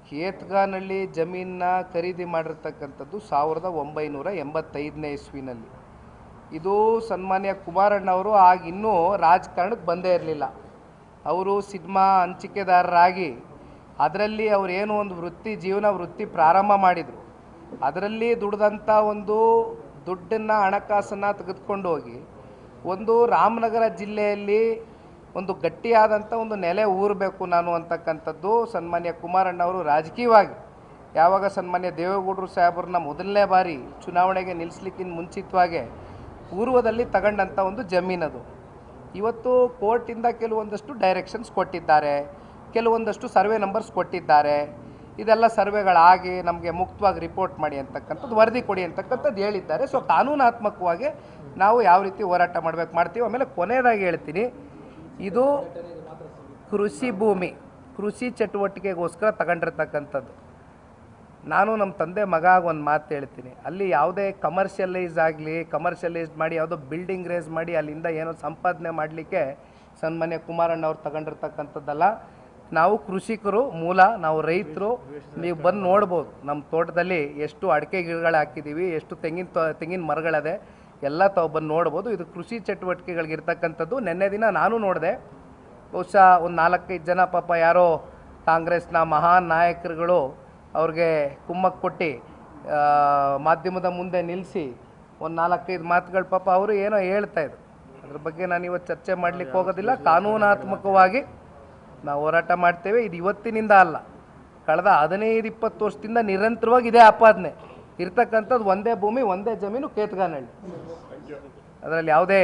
ಕೇತ್ಗಾನಹಳ್ಳಿ ಜಮೀನನ್ನ ಖರೀದಿ ಮಾಡಿರ್ತಕ್ಕಂಥದ್ದು 1985ನೇ ಇಸ್ವಿನಲ್ಲಿ. ಇದು ಸನ್ಮಾನ್ಯ ಕುಮಾರಣ್ಣವರು ಆಗ ಇನ್ನೂ ರಾಜಕಾರಣಕ್ಕೆ ಬಂದೇ ಇರಲಿಲ್ಲ. ಅವರು ಸಿನಿಮಾ ಹಂಚಿಕೆದಾರರಾಗಿ ಅದರಲ್ಲಿ ಅವರೇನು ಒಂದು ಜೀವನ ವೃತ್ತಿ ಪ್ರಾರಂಭ ಮಾಡಿದರು. ಅದರಲ್ಲಿ ದುಡಿದಂಥ ಒಂದು ದುಡ್ಡನ್ನು ಹಣಕಾಸನ್ನು ತೆಗೆದುಕೊಂಡು ಹೋಗಿ ಒಂದು ರಾಮನಗರ ಜಿಲ್ಲೆಯಲ್ಲಿ ಒಂದು ಗಟ್ಟಿಯಾದಂಥ ಒಂದು ನೆಲೆ ಊರಬೇಕು ನಾನು ಅಂತಕ್ಕಂಥದ್ದು ಸನ್ಮಾನ್ಯ ಕುಮಾರಣ್ಣವರು ರಾಜಕೀಯವಾಗಿ ಯಾವಾಗ ಸನ್ಮಾನ್ಯ ದೇವೇಗೌಡರು ಸಾಹೇಬ್ರನ್ನ ಮೊದಲನೇ ಬಾರಿ ಚುನಾವಣೆಗೆ ನಿಲ್ಲಿಸಲಿಕ್ಕಿಂತ ಮುಂಚಿತವಾಗೆ ಪೂರ್ವದಲ್ಲಿ ತಗೊಂಡಂಥ ಒಂದು ಜಮೀನದು. ಇವತ್ತು ಕೋರ್ಟಿಂದ ಕೆಲವೊಂದಷ್ಟು ಡೈರೆಕ್ಷನ್ಸ್ ಕೊಟ್ಟಿದ್ದಾರೆ, ಕೆಲವೊಂದಷ್ಟು ಸರ್ವೆ ನಂಬರ್ಸ್ ಕೊಟ್ಟಿದ್ದಾರೆ. ಇದೆಲ್ಲ ಸರ್ವೆಗಳಾಗಿ ನಮಗೆ ಮುಕ್ತವಾಗಿ ರಿಪೋರ್ಟ್ ಮಾಡಿ ಅಂತಕ್ಕಂಥದ್ದು, ವರದಿ ಕೊಡಿ ಅಂತಕ್ಕಂಥದ್ದು ಹೇಳಿದ್ದಾರೆ. ಸೊ ಕಾನೂನಾತ್ಮಕವಾಗಿ ನಾವು ಯಾವ ರೀತಿ ಹೋರಾಟ ಮಾಡ್ತೀವಿ. ಆಮೇಲೆ ಕೊನೆಯದಾಗಿ ಹೇಳ್ತೀನಿ, ಇದು ಕೃಷಿ ಭೂಮಿ, ಕೃಷಿ ಚಟುವಟಿಕೆಗೋಸ್ಕರ ತಗೊಂಡಿರ್ತಕ್ಕಂಥದ್ದು. ನಾನು ನಮ್ಮ ತಂದೆ ಮಗ ಒಂದು ಮಾತು ಹೇಳ್ತೀನಿ, ಅಲ್ಲಿ ಯಾವುದೇ ಕಮರ್ಷಿಯಲೈಸ್ ಮಾಡಿ ಯಾವುದೋ ಬಿಲ್ಡಿಂಗ್ ರೇಸ್ ಮಾಡಿ ಅಲ್ಲಿಂದ ಏನೋ ಸಂಪಾದನೆ ಮಾಡಲಿಕ್ಕೆ ಸನ್ಮಾನ್ಯ ಕುಮಾರಣ್ಣವ್ರು ತಗೊಂಡಿರ್ತಕ್ಕಂಥದ್ದಲ್ಲ. ನಾವು ಕೃಷಿಕರು ಮೂಲ, ನಾವು ರೈತರು. ನೀವು ಬಂದು ನೋಡ್ಬೋದು ನಮ್ಮ ತೋಟದಲ್ಲಿ ಎಷ್ಟು ಅಡಿಕೆ ಗಿಡಗಳು ಹಾಕಿದ್ದೀವಿ, ಎಷ್ಟು ತೆಂಗಿನ ಮರಗಳದೆ, ಎಲ್ಲ ತಾವು ಬಂದು ನೋಡ್ಬೋದು. ಇದು ಕೃಷಿ ಚಟುವಟಿಕೆಗಳಿಗಿರ್ತಕ್ಕಂಥದ್ದು. ನಿನ್ನೆ ದಿನ ನಾನು ನೋಡಿದೆ, ಬಹುಶಃ ಒಂದು 4-5 ಜನ ಪಾಪ ಯಾರೋ ಕಾಂಗ್ರೆಸ್ನ ಮಹಾನ್ ನಾಯಕರುಗಳು ಅವ್ರಿಗೆ ಕುಮ್ಮಕ್ಕೆ ಕೊಟ್ಟು ಮಾಧ್ಯಮದ ಮುಂದೆ ನಿಲ್ಲಿಸಿ ಒಂದು 4-5 ಮಾತುಗಳು ಪಾಪ ಅವರು ಏನೋ ಹೇಳ್ತಾಯಿದ್ರು. ಅದ್ರ ಬಗ್ಗೆ ನಾನು ಇವತ್ತು ಚರ್ಚೆ ಮಾಡಲಿಕ್ಕೆ ಹೋಗೋದಿಲ್ಲ. ಕಾನೂನಾತ್ಮಕವಾಗಿ ನಾವು ಹೋರಾಟ ಮಾಡ್ತೇವೆ. ಇದು ಇವತ್ತಿನಿಂದ ಅಲ್ಲ, ಕಳೆದ 15-20 ವರ್ಷದಿಂದ ನಿರಂತರವಾಗಿ ಇದೇ ಆಪಾದನೆ ಇರ್ತಕ್ಕಂಥದ್ದು. ಒಂದೇ ಭೂಮಿ, ಒಂದೇ ಜಮೀನು, ಕೇತ್ಗಾನಹಳ್ಳಿ. ಅದರಲ್ಲಿ ಯಾವುದೇ